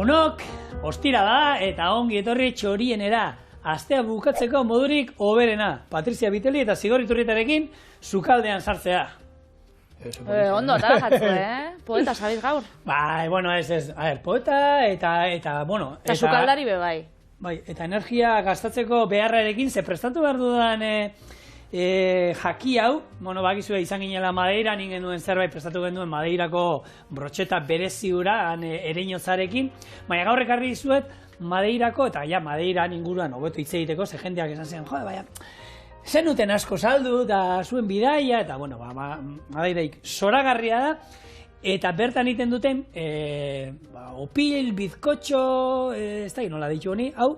Lagunok, ostira da eta ongi etorri txorienera. Astea bukatzeko modurik hoberena. Patrizia Biteli eta Zigor Iturrietarekin sukaldean sartzea. Ondo da jatzu, Poeta sabiz gaur. Bai, bueno, ez. A ver, poeta eta bueno... Eta sukaldari be bai. Bai, eta energia gastatzeko beharrarekin ze prestatu behar dudan jaki hau, bueno, bakizue izan ginela Madeiran, genuen zerbait prestatu genuen Madeirako brotxeta bereziura ereinotzarekin, baina gaur ekarri dizuet Madeirako, eta ja Madeiran inguruan hobeto hitz egiteko, ze jendeak esan zen, jode, baina, zenuten asko saldu, eta zuen bidaia, eta, bueno, Madeiraik zoragarria da, eta bertan egiten duten, opil, bizkotxo, ez da, nola ditu honi, hau,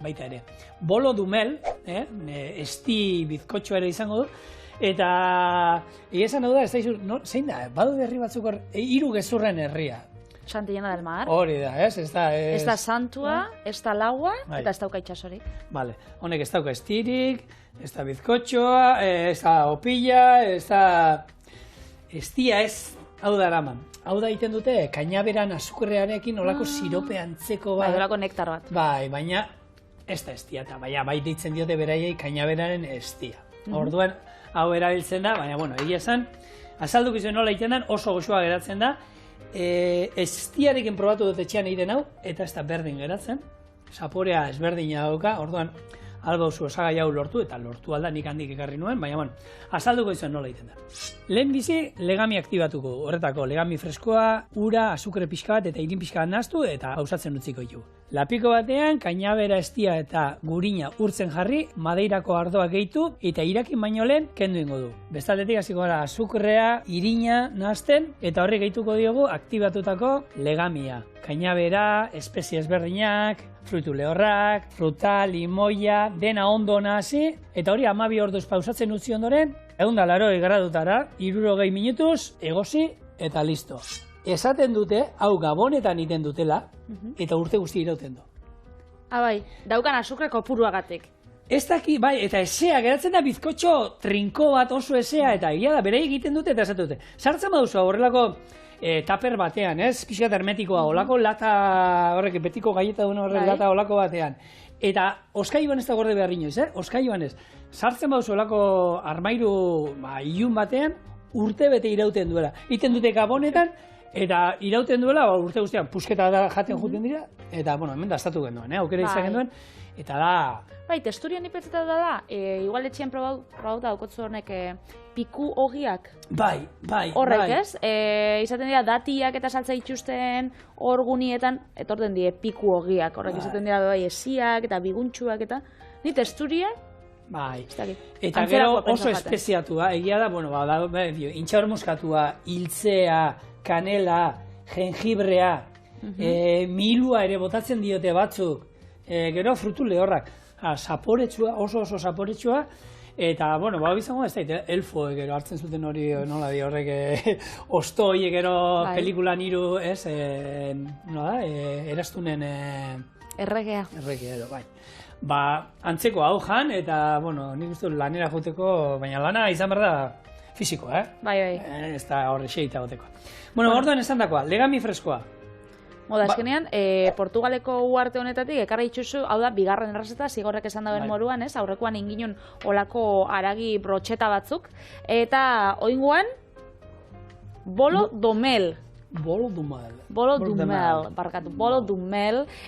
baita ere. Bolo dumel, esti bizkotxo ere izango du, eta esan hau da, ez da izu, zein da, badu herri batzuk hor, hiru gezurren herria. Santillana del Mar. Hori da, ez? Ez da santua, ez da laua, eta ez dauka itxasorik. Vale, honek ez dauka estirik, ez da bizkotxoa, ez da opila, ez da... Estia ez, hau da eraman. Hau da egiten dute, kainaberan azukrearekin olako sirope antzeko bat. Bai, olako nektar bat. Bai, baina ez da estia, eta bai deitzen diote beraiei kainaberaren estia. Orduan, hau erabiltzen da, baina, bueno, egia esan, azalduk izan nola egiten den, oso goxoa geratzen da, estiarekin probatu dut etxean egiten hau, eta ez da berdin geratzen, zaporea ezberdina dauka, orduan, albauzu osagai hau lortu, eta lortu alda nik handik ekarri nuen, baina, bueno, azalduko izan nola egiten da. Lehen bizi, legami aktibatuko, horretako, legami freskoa, ura, azukre pixka bat, eta irin pixka bat nahaztu, eta hausatzen utziko ditu. Lapiko batean, kainabera estia eta gurina urtzen jarri, Madeirako ardoa gehitu, eta irakin baino lehen, kendu ingo du. Bestaldetik hasiko gara azukrea, irina nahazten, eta horri gehituko diogu aktibatutako legamia. Kainabera, espezie ezberdinak, fruitu lehorrak, fruta, limoia, dena ondo nahasi, eta hori 12 orduz pausatzen utzi ondoren, 180 gradutara, 60 minutuz, egosi eta listo. Esaten dute, hau gabonetan iten dutela, eta urte guzti irauten du. Bai, daukan azukre kopuruagatik. Ez daki, bai, eta esea, geratzen da bizkotxo trinko bat oso esea, eta egia da, bere egiten dute eta esaten dute. Sartzen baduzu horrelako taper batean, ez? Pixkat hermetikoa, olako lata, horrek, betiko gaieta duen horrek lata olako batean. Eta oskaioan ez da gorde behar inoiz, oskaioan ez. Sartzen baduzu olako armairu ilun batean, urte bete irauten duela. Iten dute gabonetan, eta irauten duela, urte guztian, pusketa da jaten juten dira, eta, bueno, hemen daztatu genuen, aukera izan genuen, eta da... Bai, testurian ipetzeta da, igual etxean probauta daukotzu honek piku ogiak. Bai. Horrek, ez? Izaten dira, datiak eta saltza itxusten orgunietan, etorten die piku ogiak, horrek izaten dira, bai, esiak eta biguntxuak eta... Ni testuria... Bai, eta gero oso espeziatua, egia da, bueno, intxaur muskatua, hiltzea, kanela, jengibrea, milua ere botatzen diote batzuk, gero frutu lehorrak, zaporetsua, oso zaporetsua, eta, bueno, izango ez da, elfoek gero hartzen zuten hori, nola di horrek, ostoiek gero pelikulan hiru, ez, nola da, eraztunen... Erregea. Erregea, bai. Antzeko hau jan, eta, bueno, nik uste lanera joteko, baina lana izan behar da fizikoa, Bai. Ez da horre xeita goteko. Bueno, orduan esan dakoa, legami freskoa. Moda, eskenean, Portugaleko uarte honetatik, ekarra itxuzu, hau da, bigarren errazeta, Zigorrek esan dauen moruan, ez? Aurrekoan inginun olako aragi brotxeta batzuk, eta oinguan, bolo domel. Bolo dumel,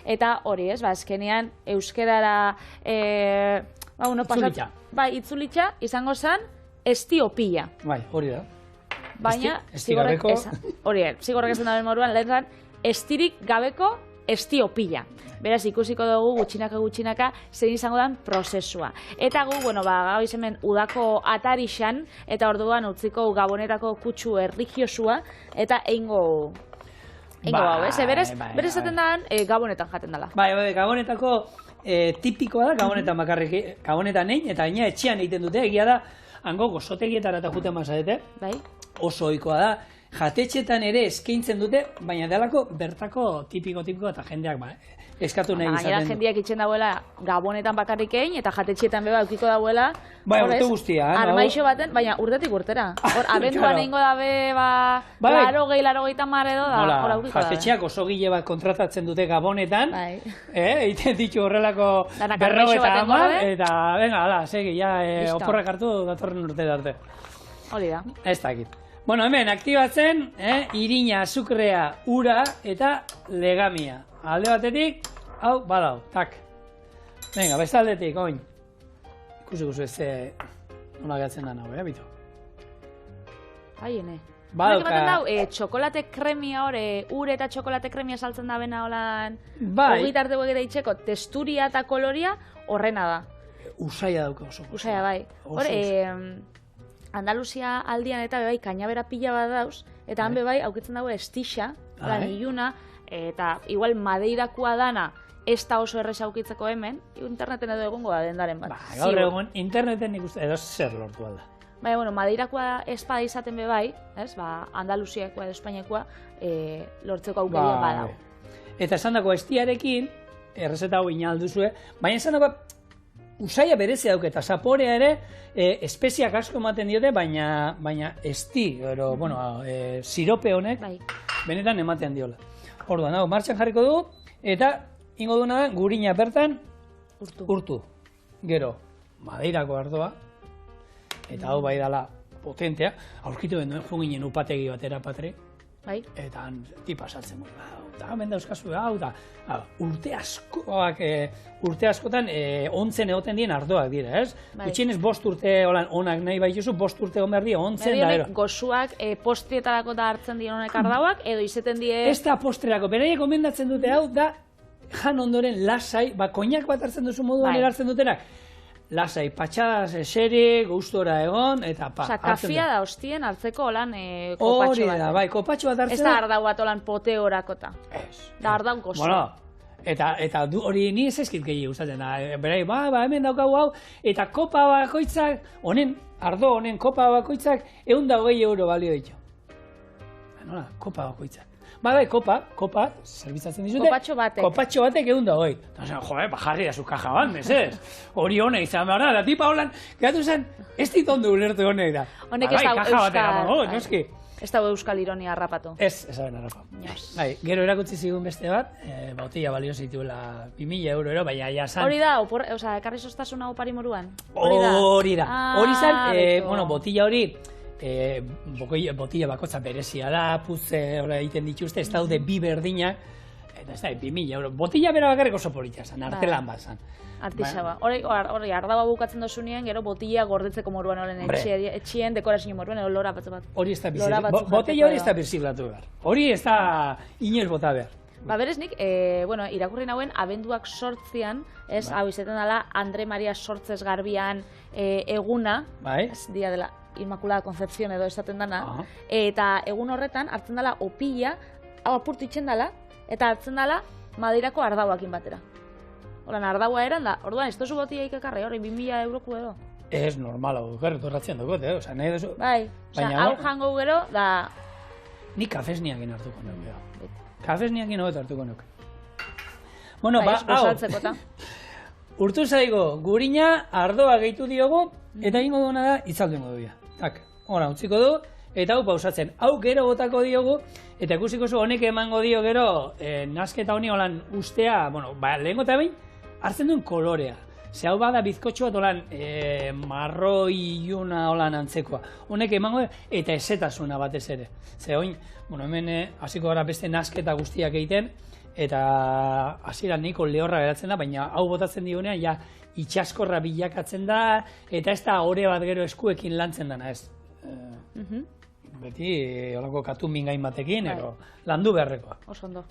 eta hori ez, eskenean euskerara, itzulitxa. Bai, itzulitxa, izango zen, estiopila. Bai, hori da. Baina, Zigorrek esan dauen moruan, lehen zen, estirik gabeko estiopila. Beraz, ikusiko dugu gutxinaka zein izango den prozesua. Eta gu, gau izemen udako atarixan, eta orduan utziko gabonetako kutsu erligiosua, eta eingo hau, ez? Berez esaten da, gabonetan jaten dela. Bai, gabonetako tipikoa da, gabonetan bakarrik, gabonetan egin, eta gaina etxean egiten dute, egia da, hango gozotegietara eta juten mazadete, oso ohikoa da, jatetxetan ere eskaintzen dute, baina delako bertako tipiko eta jendeak eskatu nahi izaten du. Gainera jendeak itxen dauela gabonetan bakarrik egin, eta jatetxetan beba eukiko dauela. Bai, urte guztia. Armaixo baten, baina urtetik urtera. Hor, abenduan egingo dabe, laro gehi mar edo da, hor aukiko dabe. Jatetxeak oso gile bat kontratatzen dute gabonetan, egiten ditu horrelako 50 eta, venga, ala, segi, oporrak hartu datorren urte arte. Hori da. Ez dakit. Bueno, hemen, aktibatzen, irina, azukrea, ura eta legamia. Alde batetik, hau, badau, tak. Venga, bezaldetik, oin. Ikusi ez nola gatzen da nago, bitu. Aiene. Badauka. Txokolate kremia hor, ure eta txokolate kremia saltzen da bena holan, ogitarte egite itxeko, testuria eta koloria horrena da. Usaia dauka oso. Usaia, bai. Hor, Andaluzia aldian eta bebai kainabera pila bat dauz, eta han bebai aukitzen dago estixa, iluna, eta igual Madeirakoa dana ez da oso errez aukitzeko hemen, interneten edo egongo da dendaren bat. Gaur egun interneten ikuste edo zer lortu alda. Baina, bueno, Madeirakoa espada izaten bebai, Andaluziakoa edo Espainiakoa lortzeko aukeria badau. Eta esan dago estiarekin, errezeta hau inalduzue, baina esan dago usaia berezia dauke, eta zaporea ere espeziak asko ematen diote, baina esti, sirope honek, benetan ematen diola. Orduan, hau, martxan jarriko dugu, eta ingo duena da, gurina bertan urtu. Gero, Madeirako ardoa, eta hau bai dala potentea, aurkitu benduen juginen upategi batera patre, eta tipa saltzen du. Eta hemen dauzkazu, hau da, urte askotan ontzen egoten dien ardoak dira, ez? Gutxienez 5 urte onak nahi baituzu, 5 urte behar dira ontzen da. Berionek gozuak postrietarako da hartzen dien honek ardauak, edo izaten die... Ez da postrerako, beraiek gomendatzen dute hau da, jan ondoren lasai, koinak bat hartzen duzu moduan erartzen dutenak, lasai, patxadaz eseri, gustora egon, eta Osa, kafia da hostien hartzeko holan kopatxo bat. Hori da, bai, kopatxo bat hartzen. Ez da ardau bat holan pote horakota. Ez. Da ardau gozo. Bueno, eta hori ni ez ezkit gehiago usatzen da. Berai, hemen daukagu hau, eta kopa bakoitzak, ardo honen kopa bakoitzak, €120 balio ditu. Nola, kopa bakoitzak. Bai, kopa, zerbitzatzen dizute. Kopatxo batek €120. Eta zen, jarri da zu kaja bat, mesez. Hori honek izan behar da, da tipa holan, gatu zen, ez ditondo ulertu honek da. Honek ez da euskal... noski. Ez da euskal ironia harrapatu. Ez da harrapatu. Gero erakutsi zigun beste bat, botila balio zituela €2.000, baina ja zan... Hori da, ekarri sostasuna opari moruan? Hori da. Hori zan, botila hori... botila bakotza berezia da, putze egiten dituzte, ez daude bi berdinak, eta ez da, €2.000. Botila bera bakarrik oso politia zan, artelan bat zan. Artisaba. Hori, ardaua bukatzen dozunean, gero botila gordetzeko moruan horren etxien, dekorazio moruan, edo lora batzu bat. Hori ez da birziblatu. Botila hori ez da birziblatu behar. Hori ez da inoiz bota behar. Berez nik, irakurri nauen, abenduak 8an, hau izaten dela, Andre Maria Sortzez Garbian eguna, dia dela Inmaculada Concepción edo esaten dana, eta egun horretan hartzen dela opila, hau apurtu itxen dela, eta hartzen dela Madeirako ardauakin batera. Horan, ardaua eran da, orduan, ez dozu botia ikakarri, hori, €2.000 edo. Ez normal, hau, torratzen dukote, oza, nahi dozu... Bai, hau jango gero, da... Ni kafesniakin hartuko nuke, kafesniakin hobeto hartuko nuke. Bueno, hau, urtu zaigo, gurina, ardoa gehitu diogu, eta ingo duena da, itzaldu ingo duia. Tak, hona, utziko du, eta hau pausatzen. Hau gero botako diogu, eta ikusiko zu honek emango dio gero, nasketa honi holan ustea, lehenko eta behin, hartzen duen kolorea. Ze hau bada bizkotxo bat holan marroi iluna holan antzekoa. Honek emango eta ezetasuna batez ere. Ze hoin, hemen hasiko gara beste nasketa guztiak egiten, eta hasieran nahiko lehorra geratzen da, baina hau botatzen dionean, ja, itxaskorra bilakatzen da, eta ez da ore bat gero eskuekin lantzen dana, ez. Beti, holako katu mingain batekin, landu beharrekoa. Oso ondo.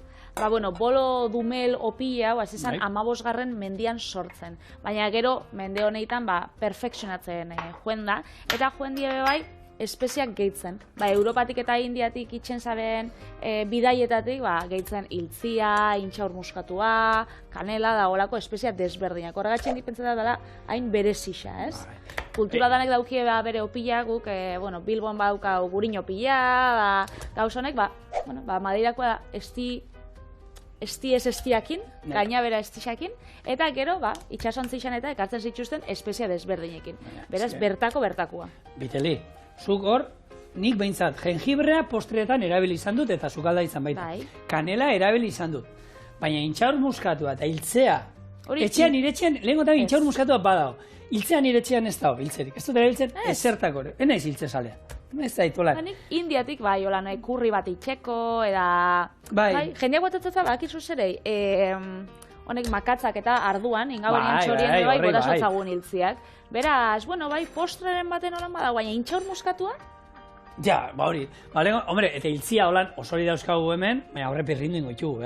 Bolo dumel opila, azizan, 15. mendian sortzen. Baina gero, mende honetan, perfekzionatzen joen da. Eta joen die bai, espeziak gehitzen. Europatik eta Indiatik itxen zaren bidaietatik gehitzen iltzia, intxaur muskatua, kanela, da olako espezia desberdinak. Horregatzen dipentzat dela hain berezisa, ez? Kultura danek daukie bere opila, guk, Bilbon badauka guriño pila, gauzonek, Madeirakoa estiakin, gainabera estixakin, eta gero, itxasontzi izan eta ekartzen zituzten espezia desberdinekin. Beraz, bertakua. Biteli, zuk hor, nik behintzat, jengibrea postreetan erabili izan dut, eta zukalda izan baita. Kanela erabili izan dut. Baina intxaur muskatua eta hiltzea, etxean iretxean, lehenko eta intxaur muskatua badago. Hiltzean iretxean ez dago, hiltzerik. Ez dut erabiltzen, ezertako, enaiz hiltze salea. Ez da itolan. Indiatik, kurri bat itxeko, jendeak botatzatza, bakizu zerei, honek makatzak eta arduan, ingabarien txorien, botasotzagun hiltziak. Beraz, postreren baten holan badago, baina intxaur muskatua? Ja, hori. Hombre, eta hiltzia holan osori dauzkagu hemen, baina horre pirrindu ingo itxugu,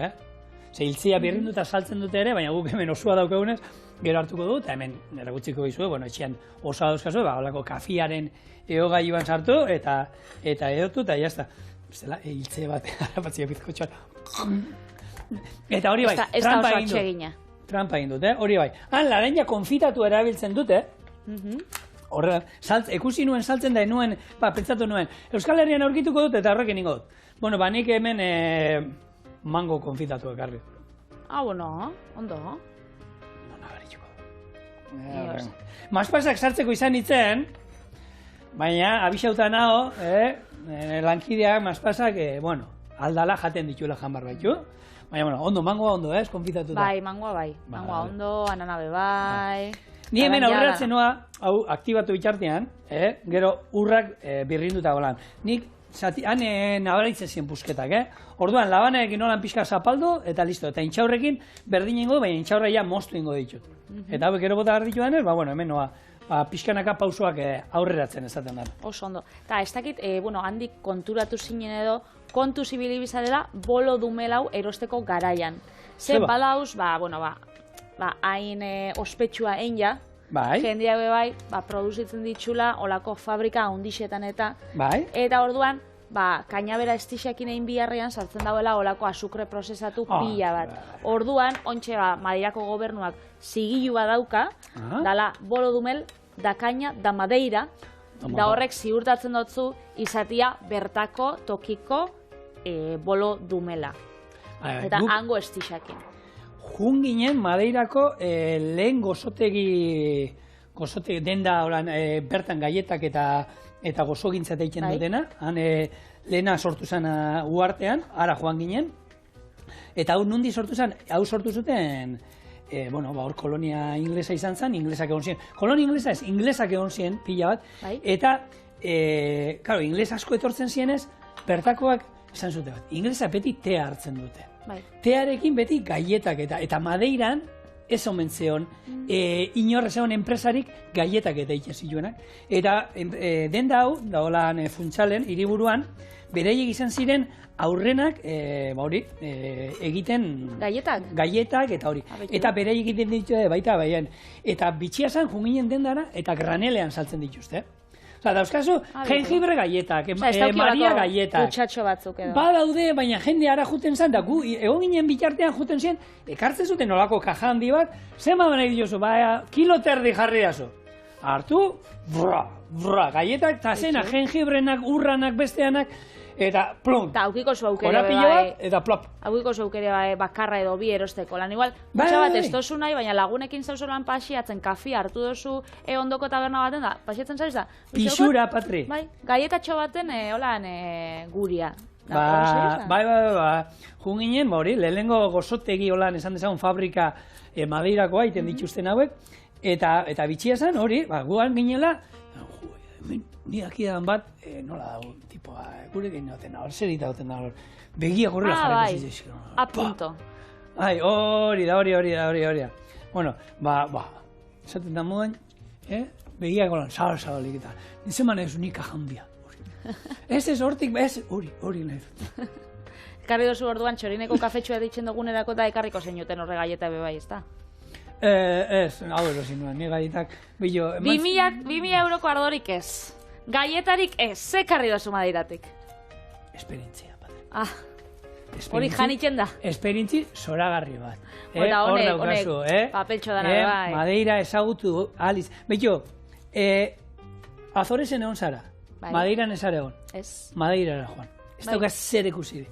Ze hiltzia pirrindu eta saltzen dute ere, baina guk hemen osua daukagunez, gero hartuko dut, eta hemen eragutziko gizue, etxean osoa dauzkazue, holako kafiaren eogailuan sartu, eta edotu, eta jazta. Bestela, hiltze bat, harapatzia bizkotxoan. Eta hori bai, trampa egin dut, hori bai. Laranja konfitatu erabiltzen dute, horre, ekusi nuen saltzen da, nuen, pentsatu nuen, Euskal Herrian aurkituko dut, eta horrekin ingo dut. Nik hemen mango konfitatu ekarri. Ondo. Maspasak sartzeko izan nintzen, baina abixauta nago, lankideak maspasak, aldala jaten dituela janbar baitu. Baina, ondo, mangoa ondo, konfitatu da. Bai, mangoa ondo, ananabe bai. Ni hemen aurreratzen noa, hau, aktibatu bitxartean, gero urrak birrinduta golan. Nik, han nabaritzen ziren pusketak, Orduan, labanekin nolan pixka zapaldu, eta listo. Eta intxaurrekin berdin ingo, baina intxaurra ja moztu ingo ditut. Eta hau, gero bota garditu denez, hemen noa, pixkanaka pausoak aurreratzen ezaten dara. Oso ondo. Eta ez dakit, handik konturatu zinen edo, kontu zibili bizarela, bolo dumelau erosteko garaian. Ze badauz, hain ospetsua egin ja, jendea bai, produzitzen ditxula, olako fabrika handixetan eta, eta orduan, kainabera estixekin egin biharrean sartzen dauela olako azukre prozesatu pila bat. Orduan, ontxe Madeirako gobernuak zigilua dauka, dala bolo dumel, da kaina, da Madeira, da horrek ziurtatzen dutzu izatia bertako, tokiko bolo dumela. Eta hango estixekin. Jun ginen Madeirako lehen gozotegi denda bertan gaietak eta gozogintzat egiten dutena. Lehena sortu zen uartean, ara joan ginen. Eta hau nundi sortu zen, hau sortu zuten, hor kolonia inglesa izan zen, inglesak egon ziren. Kolonia inglesa ez, inglesak egon ziren pila bat. Eta, ingles asko etortzen zienez, bertakoak esan zute bat. Inglesa beti tea hartzen dute. Tearekin beti gaietak eta Madeiran ez omen zeon, inorra zeon enpresarik gaietak eta itxezioenak. Eta denda hau, da holan funtsalen, hiriburuan, bereiek izan ziren aurrenak egiten gaietak eta hori. Eta bereiek egiten dituzte baita baien. Eta bitxia zen junginen dendara eta granelean saltzen dituzte. Dauzkazu, jengibre gaietak, maria gaietak. Badaude, baina jende ara juten zen, da gu, egon ginen bitartean juten zen, ekartzen zuten olako kaja handi bat, zema nahi diozu, kilo terdi jarri dazu. Hartu, gaietak, eta zena, jengibrenak, urranak, besteanak, eta plum. Eta aukiko zu aukere bai. Eta plop. Aukiko zu aukere bai bakarra edo bi erosteko. Lan igual, gutxa bat ez tozu nahi, baina lagunekin zauzolan pasiatzen kafi hartu dozu ondoko taberna baten da, pasiatzen zaiz da. Pisura, Patri. Bai, gaietatxo baten holan guria. Bai. Jun ginen, hori, lehenengo gozotegi holan esan dezagun fabrika Madeirakoa iten dituzten hauek, eta bitxia zen, hori, guan ginela, ni akidan bat, nola dago, tipoa, gurekin noten, hor zerita goten da, begia gorrela jarriko zizizio. Apunto. Hori da. Bueno, esaten da moden, begia golan, zabalik eta, nizeman ez unika janbia. Ez hortik, hori nahi dut. Ekarri dozu orduan txorineko kafetxoa ditzen dugunerako eta ekarriko zenuten horre gaieta bebai, ez da? Ez, hau erosin nuen, ni gaietak, 2000 euroko ardorik ez. Gaietarik ez, zekarri dozu Madeiratik? Esperientzia, padre. Hori janitzen da. Esperientzi zoragarri bat. Hor daukazu, papeltxo dana bai. Madeira ezagutu, aliz. Beito, Azoresen egon zara. Madeiran ez ara egon. Ez. Madeirara joan. Ez daukaz zer ikusirik.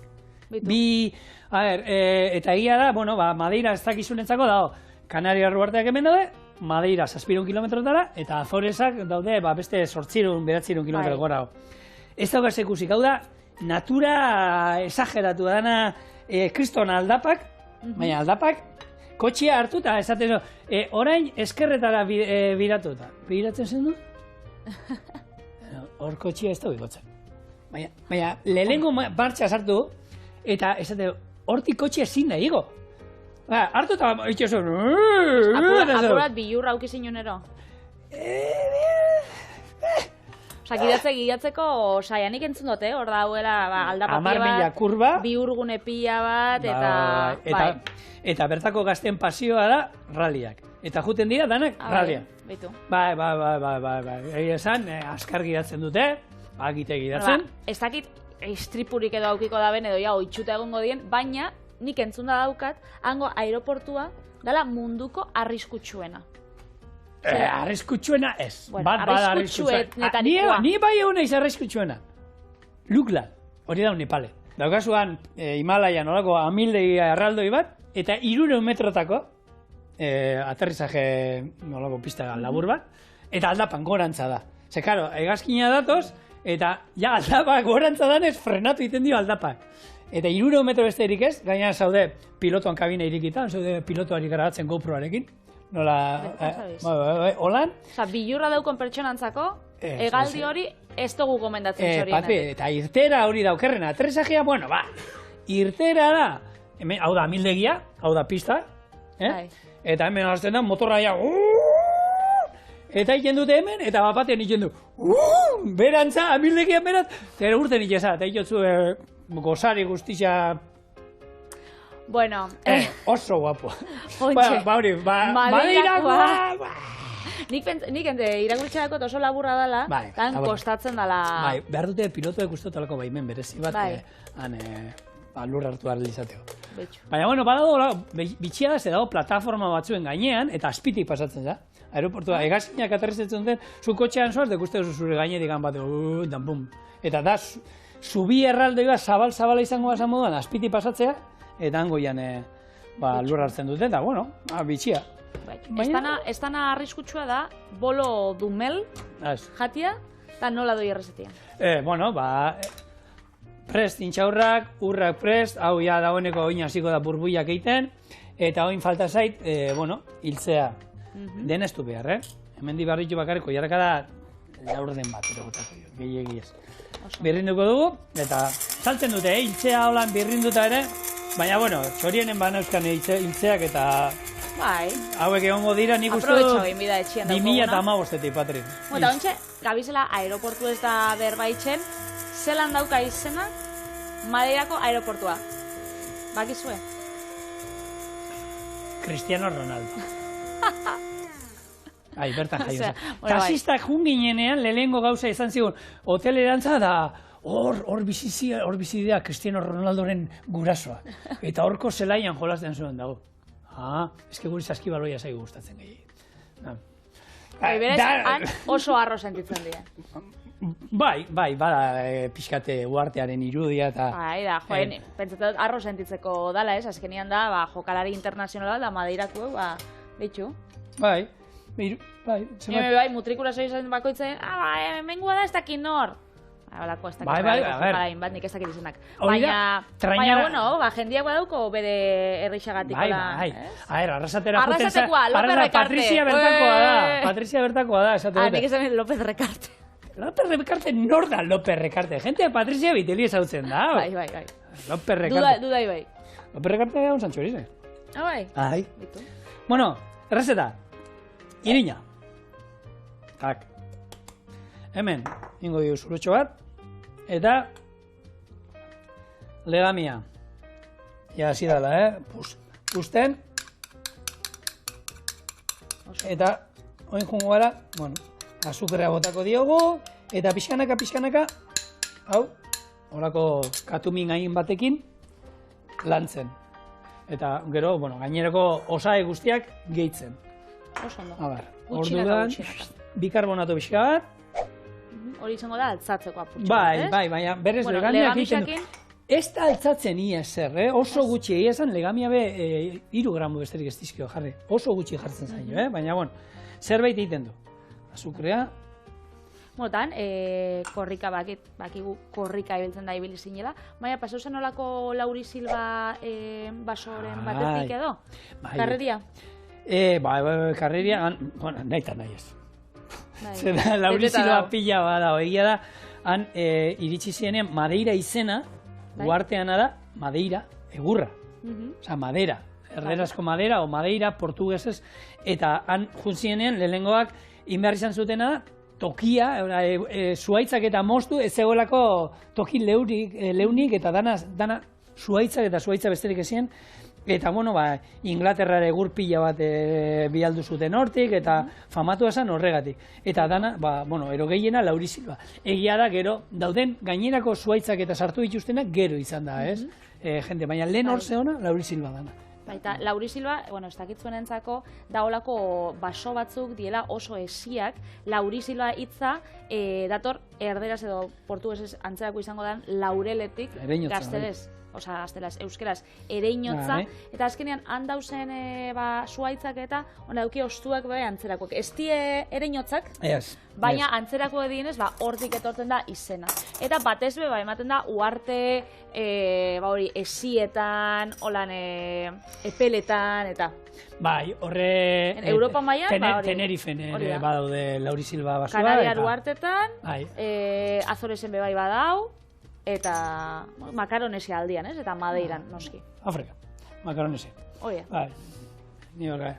Eta egia da, Madeira ez dakizunentzako dago. Kanaria Ruarteak hemen daude, Madeira 700 kilometrotara, eta Azoresak daude beste 800-900 kilometro gorago. Ez daukaz ikusik, hau da, natura esageratu dana kriston aldapak, baina aldapak, kotxia hartu eta esaten orain eskerretara biratuta. Biratzen zen du? Hor kotxia ez da bikotzen. Baina, lehenengo martxa sartu, eta esaten hortik kotxia ezin da higo. Hartu eta itxoso. Apurat bilurra aukizin unero? Gidatzeko saianik entzun dute, hor dauela aldapapia bat, bihurgune pila bat, eta bertako gazten pasioa da ralliak. Eta juten dira danak ralliak. Bai, egia esan, askar gidatzen dute, agite gidatzen. Ez dakit istripurik edo aukiko daben edo ja oitxuta egongo dien, baina nik entzun da daukat, hango aeroportua dela munduko arriskutsuena. Arriskutsuena ez. Arriskutsuena. Ni bai egon eiz arriskutsuena. Lukla, hori da Nepale. Daukazuan Himalaian olako amildegi erraldoi bat, eta 300 metrotako aterrizaje olako pista labur bat, eta aldapan gorantza da. Ze, karo, egazkina datoz, eta ja aldapak gorantza danez frenatu iten dio aldapak. Eta 300 metro besterik ez, gaina zaude pilotoan kabina irikita, zaude pilotoari grabatzen GoProarekin. Nola, holan? Bilurra daukon pertsonantzako, egaldi hori ez dugu gomendatzen txorien. Eta irtera hori daukerrena, aterrizajea, irtera da, hau da amildegia, hau da pista, eta hemen hasten da motorra ja, eta iken dute hemen, eta bapatean iken du, berantza, amildegian berant, eta urten ikeza, eta ikotzu gozari guztia. Bueno, oso guapo. Madeirakoa. Nik irakurtxeako oso laburra dela, tan kostatzen dela. Behar dute pilotoek ustotalako baimen berezi bat, lur hartu izateko. Baina, badago, bitxia da, ze dago plataforma batzuen gainean, eta azpitik pasatzen da. Aeroportua, egazkinak aterrizatzen duten, zu kotxean zoaz, dekuste zure gainetik bat, bum. Eta da, zubi erraldoi bat, zabal-zabala izango basan moduan, azpitik pasatzea, eta hangoian lur hartzen dute, eta, bitxia. Ez dana arriskutsua da, bolo dumel jatia, eta nola doi errezetia? Prest intxaurrak, urrak prest, hau ja dagoeneko oin hasiko da burbuiak egiten, eta oin falta zait, hiltzea. Deneztu behar, Hemen di barritu bakarriko, jarraka da laurden bat, gehiagiez. Birrinduko dugu, eta saltzen dute, hiltzea holan birrinduta ere, baina, txorienen banauzkan hiltzeak eta hauek egongo dira, nik uste du 2015-etik, Patri. Eta ontxe, gabizela aeroportu ez da berbaitzen, zelan dauka izena Madeirako aeroportua. Bakizue? Cristiano Ronaldo. Bertan jaio. Taxistak junginenean lehenengo gauza izan zigun, hotelerantza da, hor bizidea Cristiano Ronaldoren gurasoa. Eta horko zelaian jolazten zuen dago. Eske guri saskibaloia zaigu gustatzen gehiagik. Berez, han oso arro sentitzen dira. Bai, bada pixkate uartearen irudia eta... Pentsatzen arro sentitzeko dala ez, azkenian da, jokalari internazionala da Madeirako, behitxu. Bai, mutrikula zoizan bakoitzen, mengua da ez dakin nor. Balako ez dakit jokalain bat, nik ez dakit izenak. Baina, jendiak badauko bere errixagatik. Arrasatera juten za... Arrasatekoa, López Recarte. Patrizia bertakoa da, esate dute. Nik esan López Recarte. López Recarte nor da López Recarte. Gente Patrizia Viteli ezautzen da. Bai. López Recarte. Dudai bai. López Recarte da un sanchorize. Bai. Bueno, errezeta. Irina. Tak. Hemen, ingo dio zurutxo bat. Eta legamia. Ja, hasi dala, Pusten. Eta, oin jungo gara, azukrea botako diogu, Eta pixkanaka, hau, horako katumin gain batekin, lantzen. Eta gero, bueno, gainerako osagai guztiak gehitzen. Oso ondo. Orduan, bikarbonato pixka bat. Hori izango da altzatzeko apurtxo. Bai, baina berrez legamiak egiten du. Ez da altzatzen ia ezer, oso gutxi egia esan legamia be 3 gramo besterik ez dizkio jarri. Oso gutxi jartzen zaio, baina bueno, zerbait egiten du. Azukrea. Motan, korrika bakigu korrika ibiltzen da ibili zinela, baina pasau zen olako Lauri Silva basoren batetik edo? Karreria? Karreria, nahi eta nahi ez. Zena, Lauri Silva pila bada, egia da, han iritsi zienean Madeira izena, uarteana da Madeira, egurra. Osa, madera. Erderazko madera o Madeira, portuguesez, eta han juntzienean lehengoak inbehar izan zutena da, tokia, zuhaitzak eta moztu, ez zegoelako toki leunik eta dana zuhaitzak eta zuhaitza besterik ezien. Eta, bueno, Inglaterrara egur pila bat bialdu zuten hortik, eta famatu esan horregatik. Eta dana, ero gehiena Lauri Silva. Egia da, gero, dauden gainerako zuhaitzak eta sartu dituztenak gero izan da, ez? Jende, baina lehen hor zeona Lauri Silva dana. Baita, Lauri Silva, ez dakitzuen entzako, da olako baso batzuk diela oso esiak. Lauri Silva hitza dator erderaz edo portuguesez antzerako izango den laureletik gaztelez. Osa, gaztelaz, euskeraz, ereinotza, eta azkenean handauzen zuhaitzak eta dauki ostuak antzerakoak. Ez die ereinotzak, baina antzerako edienez hortik etortzen da izena. Eta batez be, ematen da, uarte, esietan, epeletan, eta... Bai, horre... Europa mailan, Tenerifen badaude Lauri Silva basua. Kanariar uartetan, Azoresen bai badau, eta Makaronesia aldian, ez? Eta Madeiran, noski. Afrika, Makaronesia. Oia. Bai, ni horre.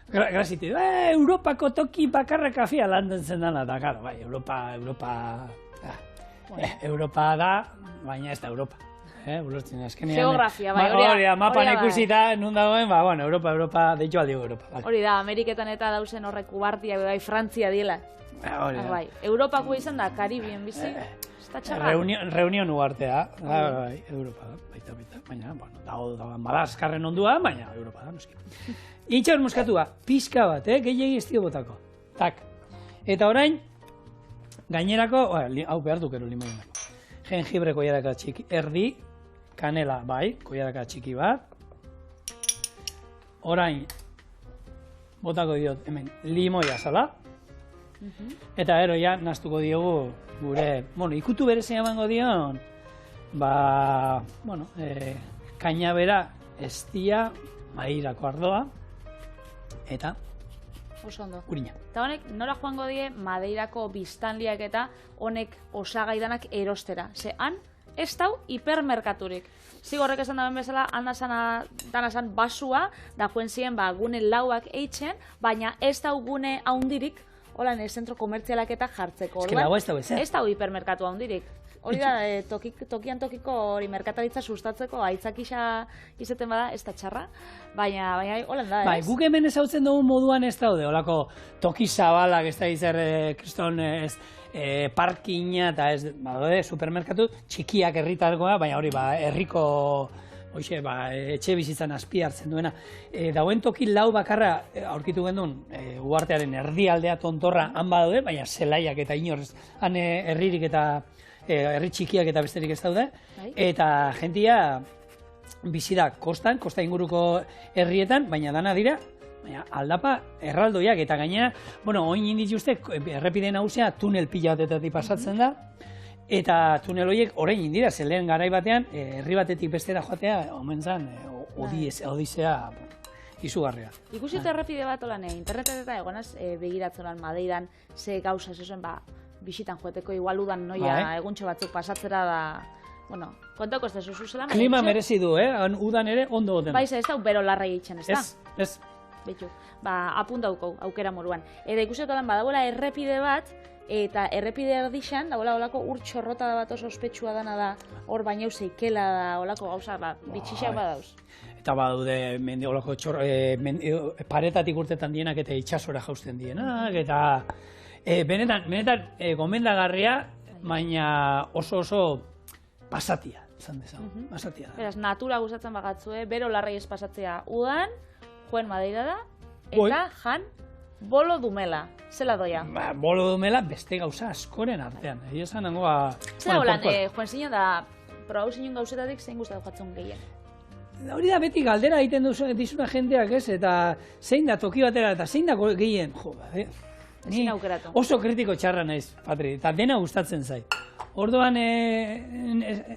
Graziti, Europako toki bakarra kafea landen zen dana, eta, karo, bai, Europa da, baina ez da Europa. Geografia, bai, hori da, mapan ikusita, nun dagoen, Europa, deitu aldigo Europa. Hori da, Ameriketan eta dausen horrek ubartia, bai, Frantzia diela. Bai, Europako izan da, Karibien bizi. Reunión uartea, Europa da, baita, baina, dago Madagaskarren ondua, baina Europa da, noski. Intxaur muskatua, pizka bat, gehiagi ez dio botako. Tak. Eta orain, gainerako, hau behar dukero limoienako. Jengibre koiaraka txiki, erdi, kanela, bai, koiaraka txiki bat. Orain, botako diot, hemen, limoia zala. Eta gero ja, naztuko diogu gure, ikutu berezia emango dion, kainabera, estia, mairako ardoa, eta urina. Eta honek, nora joango die Madeirako biztanliak eta honek osagaidanak erostera. Ze han, ez dau hipermerkaturik. Zigorrek esan daben bezala, dana zan basua, da joen ziren gune lauak eitzen, baina ez dau gune haundirik, holan, zentro komertzialak eta jartzeko. Ez que lagoa ez dau ezer. Ez dau hipermerkatu haundirik. Hori da, tokian tokiko hori merkataritza sustatzeko aitzakisa izaten bada, ez da txarra, baina holan da, ez? Bai, guk hemen ezautzen dugu moduan ez daude, holako toki zabalak, ez da izan, kriston, parkina eta ez, supermerkatu txikiak herritakoa, baina hori, herriko, etxe bizitzan azpi hartzen duena. Dauen toki lau bakarra aurkitu gendun, uartearen erdialdea tontorra han badaude, baina zelaiak eta inorrez, han herririk eta herri txikiak eta besterik ez daude, eta jentia bizi da kosta inguruko herrietan, baina dana dira, aldapa erraldoiak, eta gainera, oin indituzte, errepide nagusia tunel pila batetatik pasatzen da, eta tunel horiek orain indira, zen lehen garai batean, herri batetik bestera joatea, omen zan, odisea izugarria. Ikusi errepide bat olan, internetet eta egonaz begiratzen Madeiran, ze gauza zezuen, bisitan joeteko igual udan noia eguntxo batzuk pasatzera da, kontako ez da zuzela. Klima merezi du, udan ere ondo goten. Baiz, ez da, bero larra egiten, ez da? Ez. Betu, apuntauko, aukera moruan. Eta ikusekolan badagoela errepide bat, eta errepide erdixan, dagoela olako urtxorrota bat oso ospetsua dana da, hor baina zeikela da, olako gauza, bitxixak badauz. Eta badaude, olako paretatik urtetan dienak eta itxasora jausten dienak, eta Benetan, gomendagarria, baina oso pasatia, izan dezagun, pasatia da. Beraz, natura gustatzen bagatzue, bero larrei ez pasatzea udan, joen Madeira da, eta jan bolo dumela, zela doia? Bolo dumela beste gauza askoren artean, egia esan nangoa... Zera holan, joen zinen da, probau zinen gauzetatik zein gustatu jatzen gehien? Hori da beti galdera egiten dizuna jendeak ez, eta zein da toki batera, eta zein da gehien, Ezin aukeratu. Oso kritiko txarra naiz, Patri, eta dena gustatzen zait. Orduan,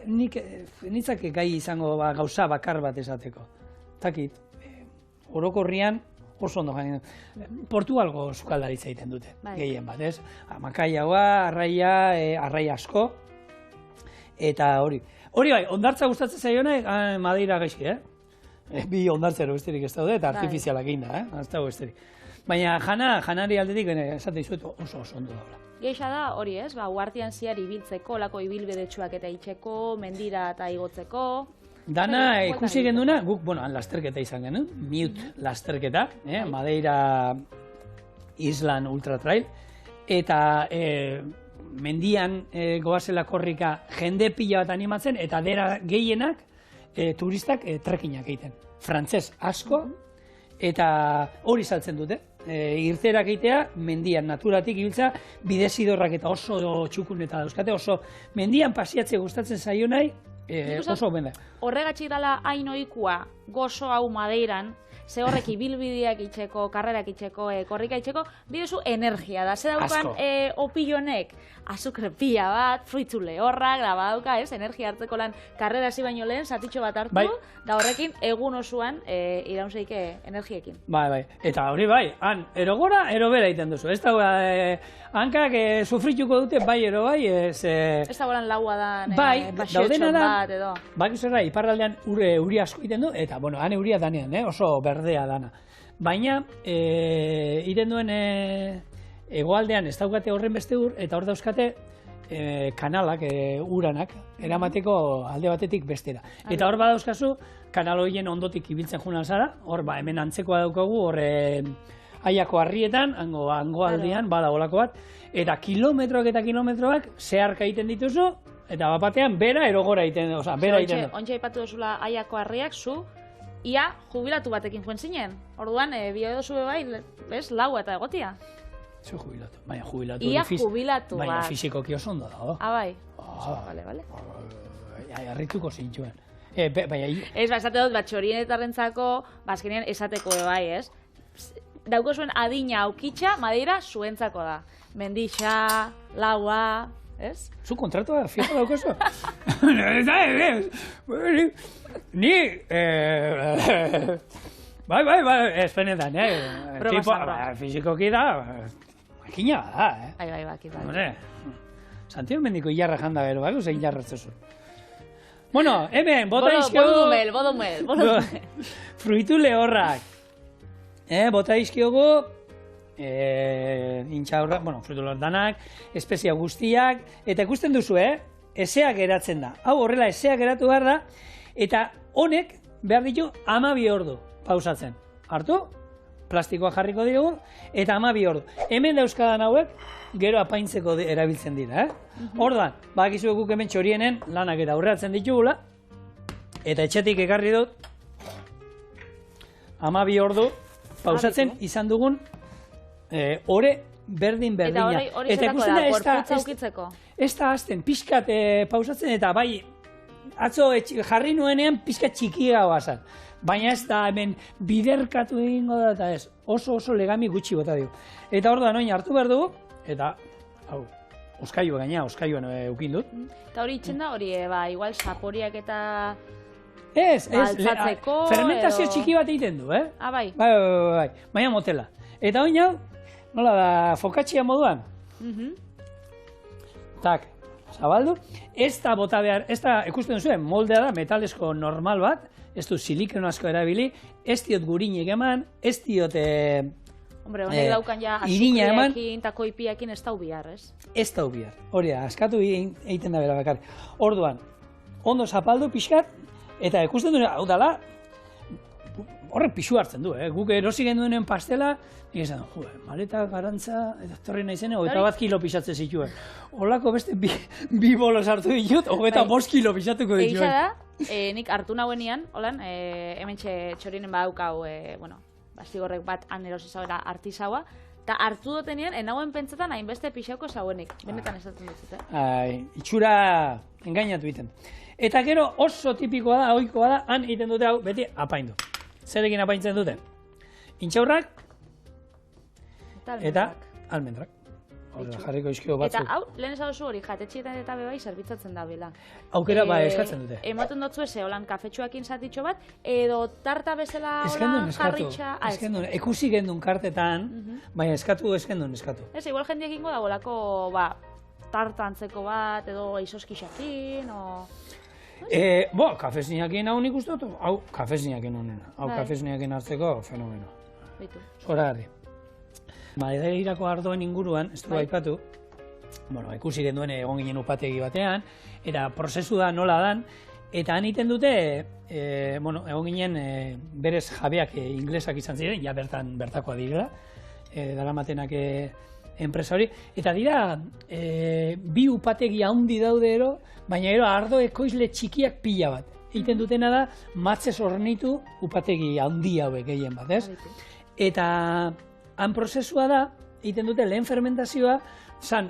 nitzak gai izango gauza bakar bat esateko. Takit, orokorrian oso ondo jainen. Portugalgo sukaldaritza egiten dute, gehien bat, ez? Makaiagoa, arraia asko, eta hori. Hori bai, ondartza gustatzen zaiona, Madeira gaizki, Bi ondartzero besterik ez daude, eta artifizialak egin da, ez dago besterik. Baina janari aldetik, esate dizuet oso ondo daula. Geixa da, hori ez, uartian ziar ibiltzeko, lako ibilbidetsuak eta itxeko, mendira eta igotzeko. Dana ikusi genduna, guk, han lasterketa izan genuen, Mute lasterketa, Madeira Island Ultra Trail, eta mendian goazela korrika jende pila bat animatzen, eta dera gehienak turistak trekkinak egiten. Frantzez asko, eta hori saltzen dute. Irteerak egitea, mendian naturatik ibiltza, bidezidorrak eta oso txukun eta dauzkate, oso mendian pasiatze gustatzen zaio nahi, oso benda. Horregatxik dala hain ohikoa gozo hau Madeiran, ze horrek ibilbideak itxeko, karrerak itxeko, korrika itxeko, bidezu energia da. Ze daukan opillonek, azukre pila bat, fruitzu lehorrak, da badauka, energia hartzeko lan karrera hasi baino lehen, zatitxo bat hartu, da horrekin egun osoan iraunzeike energiekin. Bai, eta hori bai, han, ero gora, ero bera egiten duzu. Ez da, hankak sufrituko dute, bai, ero bai, ez... Ez da goran laua da, baxiotxon bat, edo. Bai, zerra, iparraldean uri asko egiten du, eta, han euria danean, oso berdea dana. Baina, iten duen hegoaldean ez daukate horren beste ur, eta hor dauzkate kanalak, uranak, eramateko alde batetik bestera. Eta hor badauzkazu, kanal horien ondotik ibiltzen junan zara, hor hemen antzekoa daukagu, hor Aiako harrietan, hango aldean, bada olako bat, eta kilometroak eta kilometroak zeharka egiten dituzu, eta bapatean bera erogora egiten du. Ontsa ipatu duzula Aiako harriak, zu, ia jubilatu batekin joan zinen. Orduan, bio edo zube bai, laua eta egotia. Zu jubilatu, baina jubilatu. Ia jubilatu bat. Baina fizikoki oso ondo dago. Bai. Bale. Arrituko zintuen. Ez, esate dut, txorienetarrentzako, azkenean esateko bai, ez? Dauko zuen adina aukitxa, Madeira zuentzako da. Mendixa, laua, ez? Zu kontratua fija dauko zu? Ni... Bai, ez benetan, fizikoki da, makina da, Bai, bakit. Santiago mendiko ilarra janda bero, bai, zein jarratzen zu. Bueno, hemen, bota izkiogu... Bodumel. Fruitu lehorrak. Bota izkiogu, intxaurrak, fruitu lehordanak, espezia guztiak, eta ikusten duzu, eseak geratzen da. Hau horrela eseak geratu behar da, eta honek behar ditu 12 ordu pausatzen. Hartu, plastikoa jarriko dugu, eta 12 ordu. Hemen dauzkadan hauek, gero apaintzeko erabiltzen dira. Ordan, bakizu guk hemen txorienen lanak eta aurreatzen ditugula, eta etxetik ekarri dut, 12 ordu pausatzen izan dugun ore berdin-berdina. Eta hori zetako da, gorputza ukitzeko? Ez da azten, pixkat pausatzen eta bai, atzo jarri nuenean pixkat txikia guazan. Baina ez da hemen biderkatu egingo da eta ez, oso legami gutxi bota dugu. Eta hor da noin hartu behar dugu, eta hau, oskaioan eukin dut. Eta hori itzen da hori, igual saporiak eta... Ez, fermentazio txiki bat egiten du, Bai. Bai, baina motela. Eta hori hau, nola da, fokatxia moduan. Tak, zabaldu. Ez da bota behar, ez da, ikusten duzuen, moldea da, metalesko normal bat, ez du silikono asko erabili, ez diot gurinek eman, ez diot... Hombre, honek daukan ja azukreakin eta koipiakin ez dau bihar, ez? Ez dau bihar, hori da, askatu egiten da bera bakar. Orduan, ondo zapaldu pixkat, eta ikusten duen, hau dala, horrek pixu hartzen du, guk erosi genduenen pastela, nik esan, maleta garantza, eta torri nahi zene, 21 kilo pixatzen zituen. Holako beste bi bolos hartu ditut, 25 kilo pixatuko dituen. Egia da, nik hartu nahuenian, holan, hemen txorinen badaukau, zigorrek bat han erosi zauera artizaua, eta hartu dutenean, enauen pentsetan hainbeste pixauko zauenik. Benetan esaten dut, itxura engainatu egiten. Eta gero oso tipikoa da, ohikoa da, han egiten dute hau beti apaindu. Zerekin apaintzen dute? Intxaurrak eta almendrak. Jarriko izkio batzuk. Eta hau, lehen ezaguzu hori, jatetxietan eta bebai zerbitzatzen da bela. Aukera eskatzen dute. Ematen dutzu eze, holan kafetxuakin zatitxo bat, edo tarta bezala holan jarritxa. Eskendun, ekusi gendun kartetan, baina eskatu. Ez, igual jendiek ingo da bolako, tarta antzeko bat, edo izoskixakin, kafesinakin hau nik uste dut, hau kafesinakin honena. Hau kafesinakin hartzeko fenomeno. Zoragarri. Madeirako ardoen inguruan, ez du aipatu, ikusi genduen egon ginen upategi batean, eta prozesu da nola dan, eta han egiten dute, egon ginen berez jabeak inglesak izan ziren, ja bertakoa direla, daramatenak enpresa hori, eta dira bi upategi handi daude ero, baina ero ardo ekoizle txikiak pila bat. Egiten dutena da, matzez hornitu upategi handi hauek gehien bat, ez? Eta han prozesua da, egiten dute lehen fermentazioa, zan,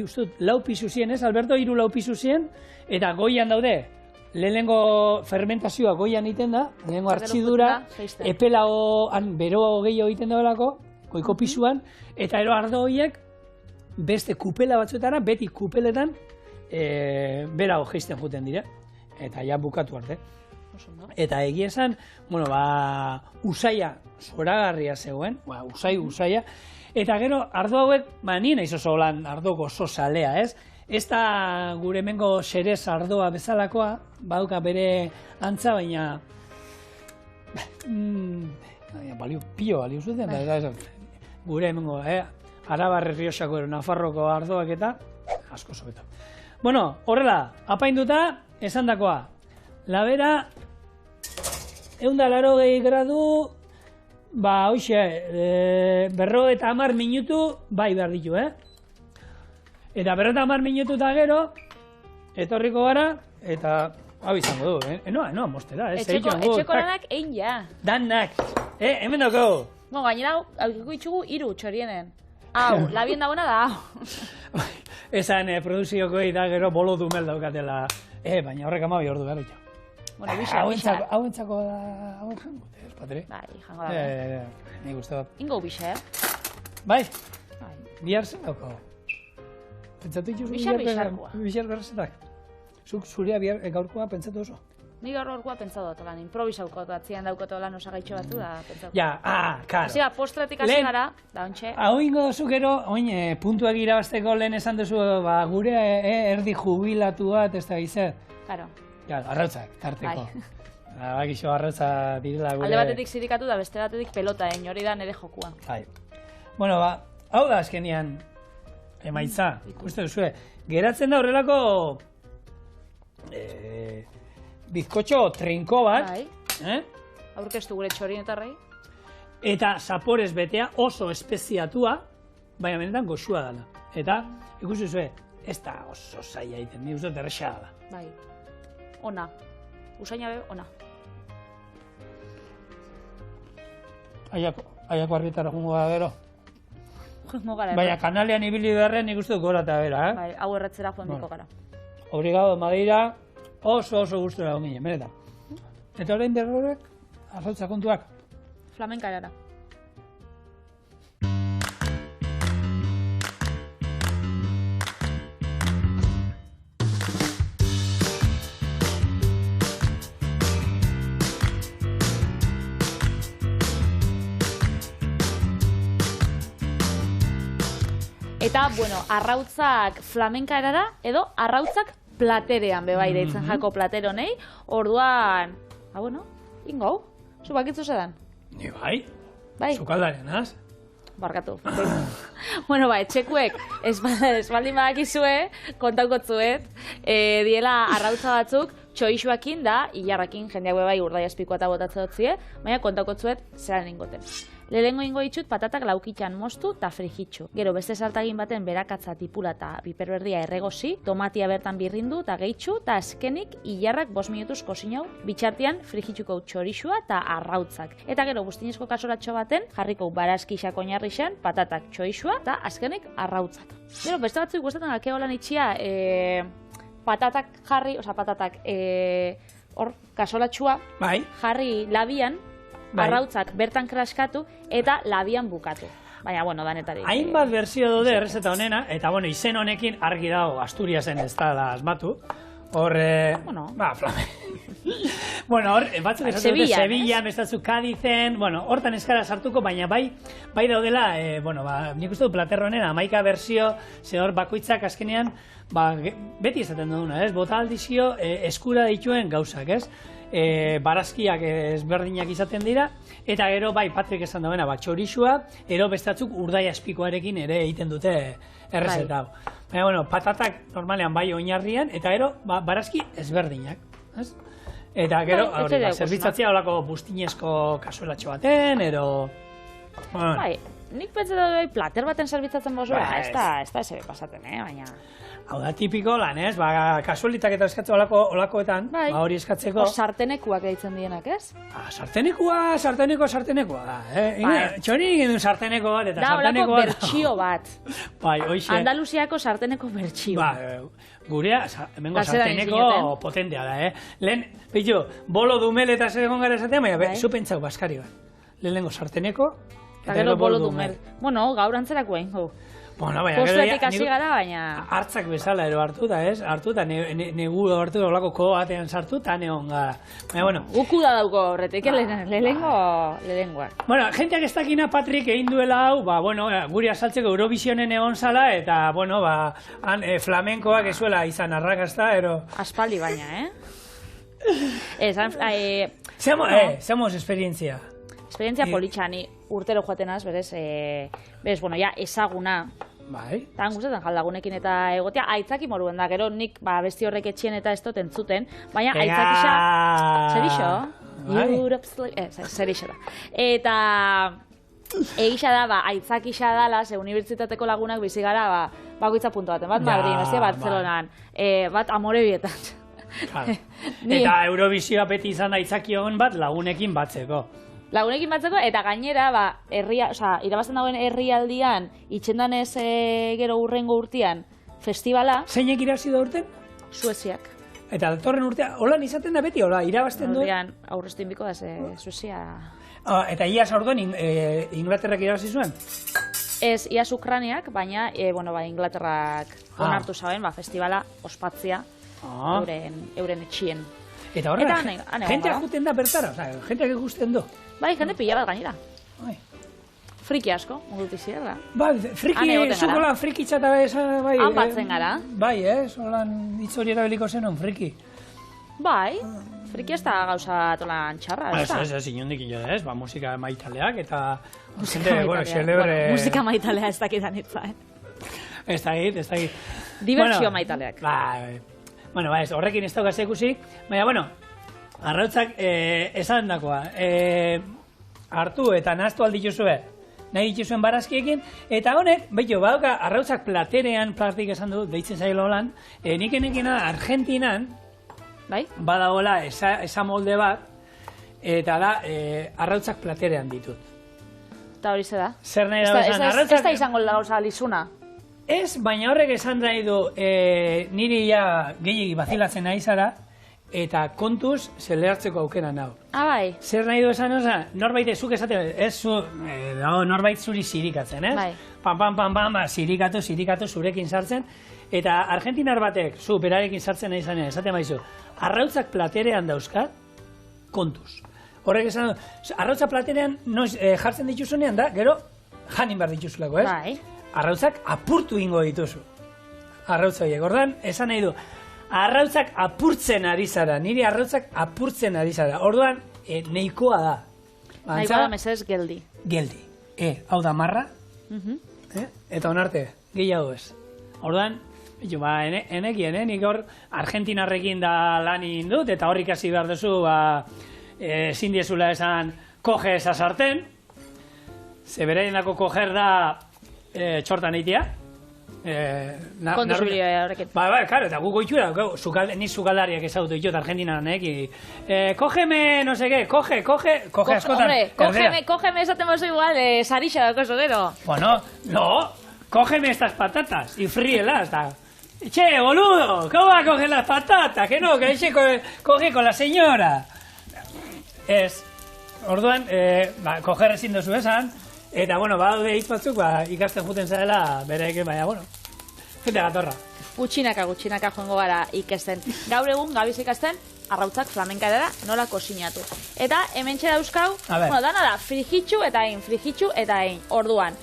ustut, 4 pisu zien, ez, Alberto, 3 pisu zien, eta goian daude, lehenengo fermentazioa goian egiten da, lehenengo hartzidura, epelao, bero gehiago egiten daudelako, goiko pisuan, eta ero ardo horiek, beste kupela batzuetara, beti kupeletan, berago geisten juten dire, eta ja bukatu arte. Eta egia esan, usaia zoragarria zegoen, usaia, eta gero ardo hauek, ni naiz oso lan ardoko oso salea, ez? Ez da gure hemengo xerez ardoa bezalakoa, baduka bere antza, baina pilo balio zuten, gure hemengo, Arabar Errioxako Nafarroko ardoak eta asko sobeto. Bueno, horrela, apainduta, esandakoa, labera, 180 gradu, hoxe, 50 minutu, behar ditu, Eta 50 minutu eta gero, etorriko gara, eta hau izango du, Enoa, mostera, Etxeko lanak egin ja. Danak, hemen dauko. Gainera, hau itxugu 3 txorienen. Hau, labien dagoena da, hau. Esan produziokoi da gero bolo dumel daukatela, baina horrek 12 ordu behar ditu. Hau entzako da, hau jango, espateri? Bai, jango da. Nik uste bat. Ingo bixe, Bai, bihar zen dauko. Pentsatu ikusu bihar berrezetak. Zuk zurea bihar gaurkoa pentsatu oso? Ni gaurkoa pentsatu dut, lan, improvisauko atzian daukoto lan osagaitxo batu da pentsatu. Ja, karo. Hasi postretik hasi gara, da ontxe. Hau ingo duzu gero, puntuak irabazteko lehen esan duzu, gure erdi jubilatu bat, ez da gizet. Karo. Arrautzak, tarteko. Bakixo arrautza direla gure... Alde batetik sirikatu da, beste batetik pelota, hori da nire jokua. Bueno, hau da azkenian emaitza, ikuste duzue. Geratzen da horrelako bizkotxo trinko bat. Aurkeztu gure txorienetarrei. Eta zaporez betea, oso espeziatua, baina benetan goxua dela. Eta, ikuste duzue, ez da oso zaila egiten, ni uste derrexea da. Bai. Ona. Usaina be, ona. Aiako argitara jungo da gero. Jungo gara. Baina kanalean ibili beharren nik uste dut gora eta bera, Bai, hau erretzera joan gara. Obrigado, Madeira, oso gustura gomine, benetan. Eta orain berrorek, arrautza kontuak. Flamenka erara. Eta, bueno, arrautzak flamenka erara, edo arrautzak platerean bebai deitzen jako plateronei. Orduan, bueno, ingo hau, zu bakitzu zedan? Ni bai, bai. Zukaldaren, az? Barkatu. Bueno, etxekuek, ez baldin badakizue, kontaukotzuet, diela arrautza batzuk, txoixuakin da, ilarrakin jendeak bai urdai azpikoa eta botatzen dutzie, baina kontakotzuet zelan ingoten. Lehengo ingo ditut patatak laukitxan moztu eta frigitxu. Gero beste saltagin baten berakatza tipula eta piperberdia erregozi, tomatia bertan birrindu eta gehitxu, eta azkenik ilarrak 5 minutuz kozinau, bitxartian frigitxuko txorixua eta arrautzak. Eta gero guztinezko kasolatxo baten jarriko barazkixak oinarrixan, patatak txorixua eta azkenik arrautzak. Gero beste batzuk gustatzen alkea holan itxia, patatak jarri, hor kasolatxua jarri labian, arrautzak bertan kraskatu eta labian bukatu. Baina, bueno, danetarik. Hainbat berzio daude errezeta honena, eta, bueno, izen honekin argi dago Asturiasen ez da asmatu. Hor, bueno, hor, batzuk esatu dute Sevillan, bestatzuk Cadizen, bueno, hortan eskara sartuko, baina bai daudela, nik uste du Platerro honen 11 berzio, ze hor bakoitzak azkenean, beti esaten duguna, ez? Bota aldizio eskura dituen gauzak, ez? Barazkiak ezberdinak izaten dira, eta gero bai Patrik esan dauena txorixua, ero bestatzuk urdai azpikoarekin ere egiten dute errezeta hau. Baina, bueno, patatak normalean bai oinarrian, eta gero barazki ezberdinak. Eta gero, zerbitzatzea olako bustinezko kasuelatxo baten, ero... Bai, nik pentsa da plater baten zerbitzatzen bozua, ez da eze pasaten, baina... Hau da tipiko lan, ez? Kasualitak eta eskatze olakoetan, hori eskatzeko... Sartenekuak egiten dienak, ez? Sartenekua da, txori egin du sarteneko bat, eta sarteneko bat... Da, olako bertxio bat. Bai, hoxe... Andaluziako sarteneko bertxio. Gurea, hemengo sarteneko potentea da, Lehen, bolo dumel eta zer egon gara esatea, baina, zu pentsau baskari bat. Lehenengo sarteneko, eta gero bolo dumel. Bueno, gaur antzerako egin, Postuetik hasi gara, baina... Hartzak bezala ero hartu da, ez? Hartu eta negu hartu da, olako ko batean sartu eta neon gara. Baina, bueno... Uku da dauko horretik, lehengoak. Bueno, jenteak ez dakina Patrik egin duela hau, guri asaltzeko Eurovisionen egon zala, eta, flamenkoak ezuela izan arrakazta, ero... Aspaldi baina, Zemoz esperientzia. Esperientzia politxani urtero joatenaz, berez, ezaguna. Bai. Eta gustatzen jaldagunekin eta egotea, aitzaki moruen da, gero nik besti horrek etxien eta ez dut entzuten, baina aitzakisa... Zer iso? Zer iso da. Eta egisa da, aitzakisa dala, ze unibertsitateko lagunak bizi gara, bakoitza puntu baten, bat Madrid, bestia Bartzelonan, bat Amorebietan. Eta Eurovisioa beti izan da aitzakion bat lagunekin batzeko. Lagunekin batzeko, eta gainera, irabazten dagoen herrialdian, itxendanez gero urrengo urtean, festivala... Zeinek irabazi da urten? Sueziak. Eta datorren urtean, holan izaten da beti, hola, irabazten du? Urtean, aurreztin biko da, Suezia... Eta iaz orduan Inglaterrak irabazi zuen? Ez, iaz Ukraniak, baina, Inglaterrak onartu zauen, festivala ospatzia, euren etxien. Eta horrela, jenteak juten da bertara, jenteak ikusten du. Bai, jente pila bat gainera. Friki asko, moduti zirela. Bai, zukola friki txata bai. Han batzen gara. Bai, holan hitzori erabiliko zenun, friki. Bai, friki ez da gauza tolan txarra, ez da? Ez, inondik ez, musika maitaleak eta... Musika maitalea ez dakidan itza, Ez dakit. Dibertsio maitaleak. Bueno, horrekin ez daukaz ikusi, baina, arrautzak esan dakoa, hartu eta nahaztu aldituzue, nahi dituzuen barazkiekin, eta honek, badauka, arrautzak platerean, plastik esan du, deitzen zailo lan, nik enekina Argentinan, badagoela esa molde bat, eta da, arrautzak platerean ditut. Eta hori ze da? Zer nahi da esan, arrautzak... Ez da izango gauza lizuna? Ez, baina horrek esan nahi du niri ja gehiagi bazilatzen nahi zara eta kontuz zelehartzeko aukera nahu. Bai. Zer nahi du esan, norbait ezuk esaten, ez norbait zuri zirikatzen, ez? Bai. Pam, zirikatu zurekin sartzen, eta argentinar batek, zu berarekin sartzen nahi zanean, esaten baizu, arrautzak platerean dauzka, kontuz. Horrek esan du, arrautzak platerean jartzen dituzunean da, gero janin behar dituzulako, ez? Bai. Arrautzak apurtu ingo dituzu. Arrautza horiek. Ordan, esan nahi du, arrautzak apurtzen ari zara. Niri arrautzak apurtzen ari zara. Orduan, nahikoa da. Nahikoa da mesez geldi. Geldi. Hau da marra. Eta onarte, gehiago ez. Orduan, Enekien, nik hor Argentinarrekin da lan egin dut, eta hor ikasi behar duzu, ezin diezula esan koge esa sarten, ze beraienako koger da txortan eitea. Kontuzibilioa horrekin. Claro, eta gu goitxura, ni sukaldariak ezagutu ditut Argentinan, kogeme, no sé qué, koge askotan. Hombre, kogeme esaten bozu igual, sarixa dako zo gero. Bueno, no, cógeme estas patatas y fríelas. Che, boludo, ¿cómo va a coger las patatas? Que no, que ese coge con la señora. Orduan, koger ezin dozu esan, eta, bueno, badaude hitz batzuk, ikasten juten zarela, bereekin, baina, bueno, jende gatorra. Gutxinaka joango gara ikesten. Gaur egun, gabiz ikasten, arrautzak flamenka edera, nola kosinatu. Eta, hemen txera euskau, bueno, dana da, frijitxu eta hain, orduan.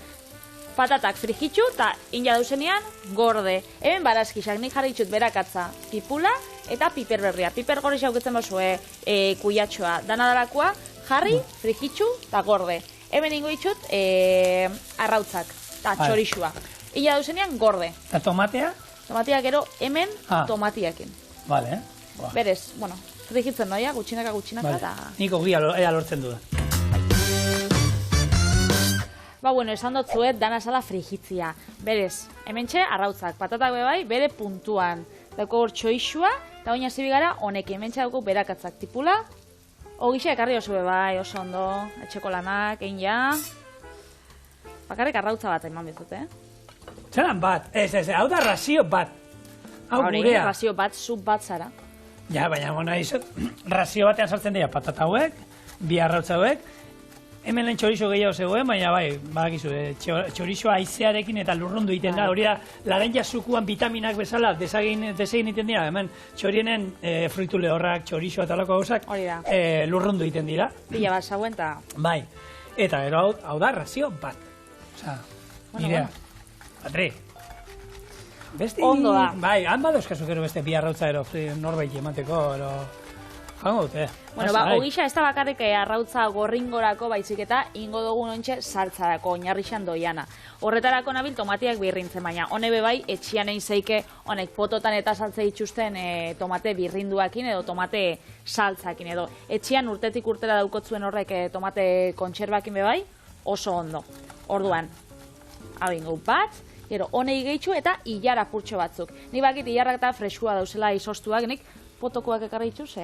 Patatak frijitxu eta inja dauzenean gorde. Hemen barazkixak, nik jarri ditut berakatza, pipula eta piper berria. Piper gorri xauketzen bazue kuiatxoa. Dana darakoa, jarri, frijitxu eta gorde. Hemen ingo ditut arrautzak eta txorixua. Inja dauzenean gorde. Eta tomatea? Tomatea gero hemen tomatiakin. Vale, Berez, bueno, frijitzen doia, gutxinaka eta... Niko gia lortzen du da. Bueno, esan dut zuet, dana esala frijitzia. Berez, hementxe, arrautzak, patatak bai, bere puntuan. Dauko hor txoixua, eta oina zibigara honekin. Hementxe dauko berakatzak tipula. Ogixa ekarri oso bai, oso ondo, etxeko lanak, egin ja. Bakarrik arrautza bat eman bizut, Zeran bat, hau da razio bat. Hau gurea. Razio bat, sub bat zara. Ja, baina, bueno, razio batean sartzen dira patata hauek, bi arrautza hauek, hemen lehen txorizo gehiago zegoen, baina bai, badakizu, txorizoa aizearekin eta lurrundu egiten da, hori da, laranja zukuan vitaminak bezala desegin egiten dira, hemen txorienen fruitu lehorrak, txorizo eta lako gauzak lurrundu egiten dira. Bila bat zauen eta... Bai, eta gero hau da razio bat. Osa, nirea, batri. Ondo da. Bai, han badozkazu gero beste bi arrautza ero norbait emateko, ero... Jango dute. Bueno, ogisa ez da bakarrik arrautza gorringorako baizik eta ingo dugun ontxe saltzarako, oinarrixan doiana. Horretarako nabil tomatiak birrintzen, baina hone bebai etxian egin zeike honek pototan eta saltze dituzten tomate birrinduakin edo tomate saltzakin edo. Etxian urtetik urtera daukotzuen horrek tomate kontserbakin bebai oso ondo. Orduan, hau ingo bat, gero honei gehitxu eta hilara purtxo batzuk. Ni bakit hilarrak eta freskua dauzela izostuak, nik potokoak ekarri dituz,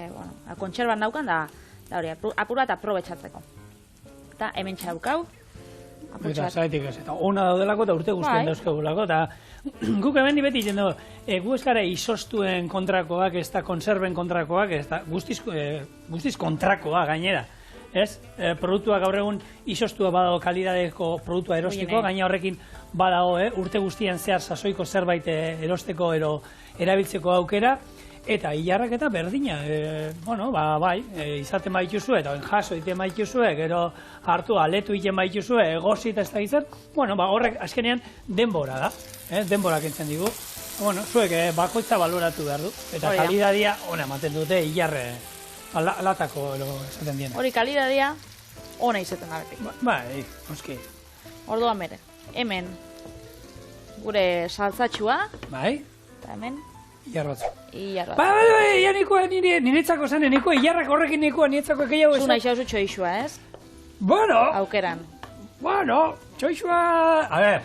kontserban daukan da hori, apur bat aprobetxatzeko. Eta hemen txaukau. Eta zaitik ez, eta ona daudelako eta urte guztien dauzkagulako, eta guk hemen beti iten dugu, gu ez gara izostuen kontrakoak, ez da konserven kontrakoak, ez da guztiz kontrakoa gainera. Produktua gaur egun izostua badago kalidadeko produktua erosteko, gaina horrekin badago urte guztien zehar sasoiko zerbait erosteko erabiltzeko aukera, eta hilarrak eta berdina, bai, izaten baituzue, eta jaso egiten baituzue, gero hartu aletu egiten baituzue, egozi eta ez da gizat, horrek azkenean denbora da, denbora kentzen digu. Zuek bakoitza baloratu behar du, eta kalidadia ona ematen dute hilarre latako esaten diena. Hori kalidadia ona izaten da beti. Bai, oski. Orduan bere, hemen gure saltzatxua, bai, eta hemen hilar batzu. Bai, niretzako zen, hilarrak horrekin niretzako gehiago ez. Zuna iso txoixua, ez? Bueno. Aukeran. Bueno, txoixua... A ver,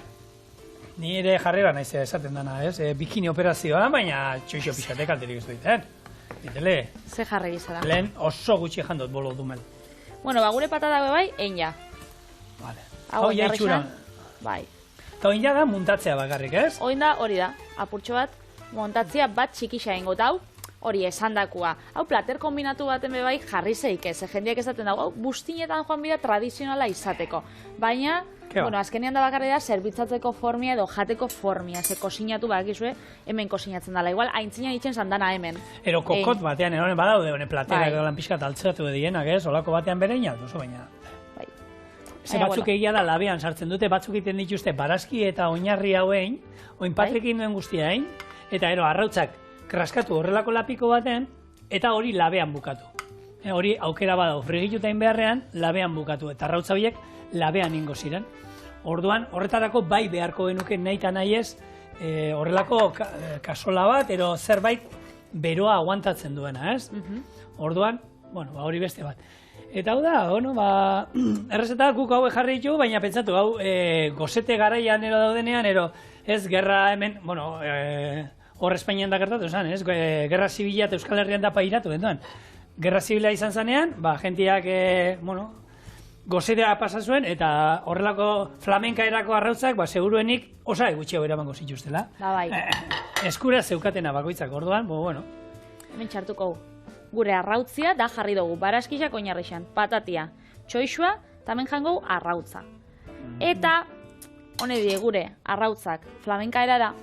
nire jarri bat naiz esaten dana, ez? Bikini operazioa, baina txoixo pixatek alterik ez duiten. Bitele. Ze jarri gizara. Lehen oso gutxi jandot bolo dumel. Bueno, gure patata bai, eina. Vale. Hau jarri bai. Eta oin da muntatzea bakarrik, ez? Oin da, hori da, apurtxo bat, montatzea bat txikisa ingo, hau hori esandakua. Hau plater kombinatu baten bebai jarri zeik ez, jendeak esaten dago, hau bustinetan joan bida tradizionala izateko. Baina, azkenean da bakarri da, zerbitzatzeko formia edo jateko formia, ze kosinatu bakizue, hemen kosinatzen dela. Igual, aintzina ditzen zandana hemen. Ero kokot batean, eronen badaude, hone platerak edo lan pixkat altzatu edienak, ez? Olako batean bere inat, oso baina. Ze batzuk egia da labean sartzen dute, batzuk egiten dituzte barazki eta oinarri hauein, oin patrikin duen guztia egin, eta arrautzak kraskatu horrelako lapiko baten, eta hori labean bukatu. Hori aukera badau, frigitutain beharrean, labean bukatu, eta arrautza horiek labean ingo ziren. Orduan, horretarako bai beharko genuke nahi eta nahi ez, horrelako kasola bat, ero zerbait beroa aguantatzen duena, ez? Orduan, bueno, hori beste bat. Eta hau da, bueno, errezeta guk hau jarri ditu, baina pentsatu, hau gozete garaian ero daudenean, ero ez gerra hemen, bueno, hor Espainian da gertatu esan, ez? Gerra zibila eta Euskal Herrian da pairatu denduan. Gerra zibila izan zanean, jentiak, bueno, gozetea pasa zuen, eta horrelako flamenka erako arrautzak, seguruenik osai gutxiago eramango zituztela. Bai. Eskura zeukatena bakoitzak, orduan, bueno. Hemen txartuko gure arrautzia da jarri dugu, baraskixak oinarrixan, patatia, txoixua, tamen jango arrautza. Eta, hone die gure arrautzak flamenka erara,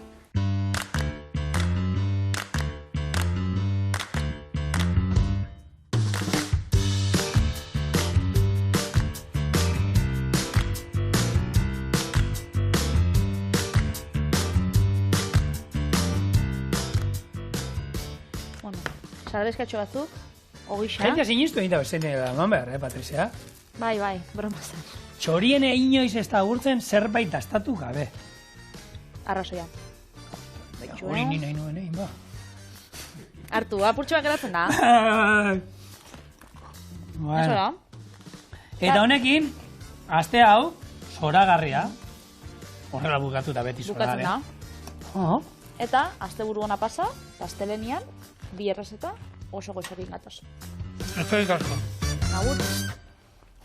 sardeskatxo batzuk, ogisa. Jentia sinistu egin da bezen eman behar, Patrizia? Bai, broma zan. Txorien inoiz ez da gurtzen zerbait dastatu gabe. Arrazoia. Hori ni nahi nuen egin, ba. Artu, apurtxo bat geratzen da. Eso da. Eta honekin, aste hau, zoragarria. Horrela bukatuta beti zoragarria. Bukatzen da. Eta, aste buru hona pasa, astelenian, bi errezeta oso goxorik gatoz. Eskerrik asko. Agur.